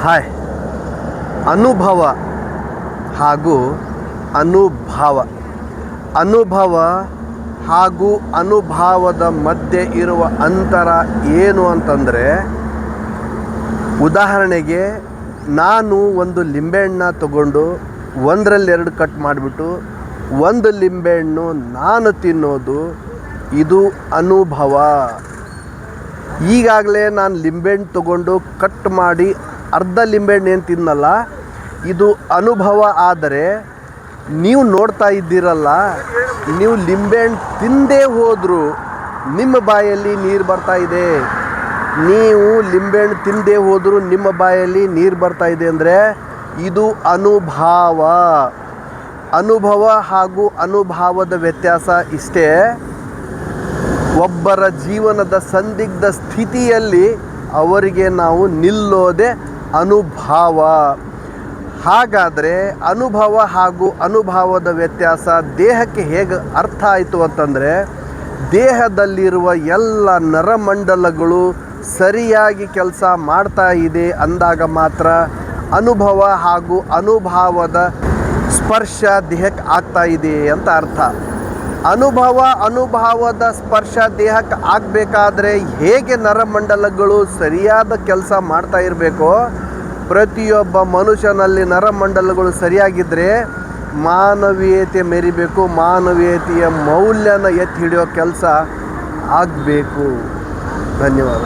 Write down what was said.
Hi. ಅನುಭವ ಹಾಗೂ ಅನುಭಾವ. ಅನುಭವ ಹಾಗೂ ಅನುಭಾವದ ಮಧ್ಯೆ ಇರುವ ಅಂತರ ಏನು ಅಂತಂದರೆ, ಉದಾಹರಣೆಗೆ ನಾನು ಒಂದು ಲಿಂಬೆಹಣ್ಣು ತಗೊಂಡು ಒಂದರಲ್ಲಿ ಎರಡು ಕಟ್ ಮಾಡಿಬಿಟ್ಟು ಒಂದು ಲಿಂಬೆಹಣ್ಣು ನಾನು ತಿನ್ನೋದು, ಇದು ಅನುಭವ. ಈಗಾಗಲೇ ನಾನು ಲಿಂಬೆಹಣ್ಣು ತಗೊಂಡು ಕಟ್ ಮಾಡಿ ಅರ್ಧ ಲಿಂಬೆಹಣ್ಣು ಏನು ತಿನ್ನಲ್ಲ, ಇದು ಅನುಭವ. ಆದರೆ ನೀವು ನೋಡ್ತಾ ಇದ್ದೀರಲ್ಲ, ನೀವು ಲಿಂಬೆಹಣ್ಣು ತಿಂದೇ ಹೋದರೂ ನಿಮ್ಮ ಬಾಯಲ್ಲಿ ನೀರು ಬರ್ತಾ ಇದೆ. ನೀವು ಲಿಂಬೆಹಣ್ಣು ತಿಂದೇ ಹೋದರೂ ನಿಮ್ಮ ಬಾಯಲ್ಲಿ ನೀರು ಬರ್ತಾ ಇದೆ ಅಂದರೆ ಇದು ಅನುಭವ. ಅನುಭವ ಹಾಗೂ ಅನುಭಾವದ ವ್ಯತ್ಯಾಸ ಇಷ್ಟೇ. ಒಬ್ಬರ ಜೀವನದ ಸಂದಿಗ್ಧ ಸ್ಥಿತಿಯಲ್ಲಿ ಅವರಿಗೆ ನಾವು ನಿಲ್ಲೋದೇ ಅನುಭವ. ಹಾಗಾದರೆ ಅನುಭವ ಹಾಗೂ ಅನುಭಾವದ ವ್ಯತ್ಯಾಸ ದೇಹಕ್ಕೆ ಹೇಗೆ ಅರ್ಥ ಆಯಿತು ಅಂತಂದರೆ, ದೇಹದಲ್ಲಿರುವ ಎಲ್ಲ ನರಮಂಡಲಗಳು ಸರಿಯಾಗಿ ಕೆಲಸ ಮಾಡ್ತಾ ಇದೆ ಅಂದಾಗ ಮಾತ್ರ ಅನುಭವ ಹಾಗೂ ಅನುಭಾವದ ಸ್ಪರ್ಶ ದೇಹಕ್ಕೆ ಆಗ್ತಾ ಇದೆ ಅಂತ ಅರ್ಥ. ಅನುಭವ ಅನುಭಾವದ ಸ್ಪರ್ಶ ದೇಹಕ್ಕೆ ಆಗಬೇಕಾದ್ರೆ ಹೇಗೆ ನರಮಂಡಲಗಳು ಸರಿಯಾದ ಕೆಲಸ ಮಾಡ್ತಾ ಇರಬೇಕೋ, ಪ್ರತಿಯೊಬ್ಬ ಮನುಷ್ಯನಲ್ಲಿ ನರಮಂಡಲಗಳು ಸರಿಯಾಗಿದ್ದರೆ ಮಾನವೀಯತೆ ಮೆರಿಬೇಕು, ಮಾನವೀಯತೆಯ ಮೌಲ್ಯನ ಎತ್ತಿ ಹಿಡಿಯೋ ಕೆಲಸ ಆಗಬೇಕು. ಧನ್ಯವಾದ.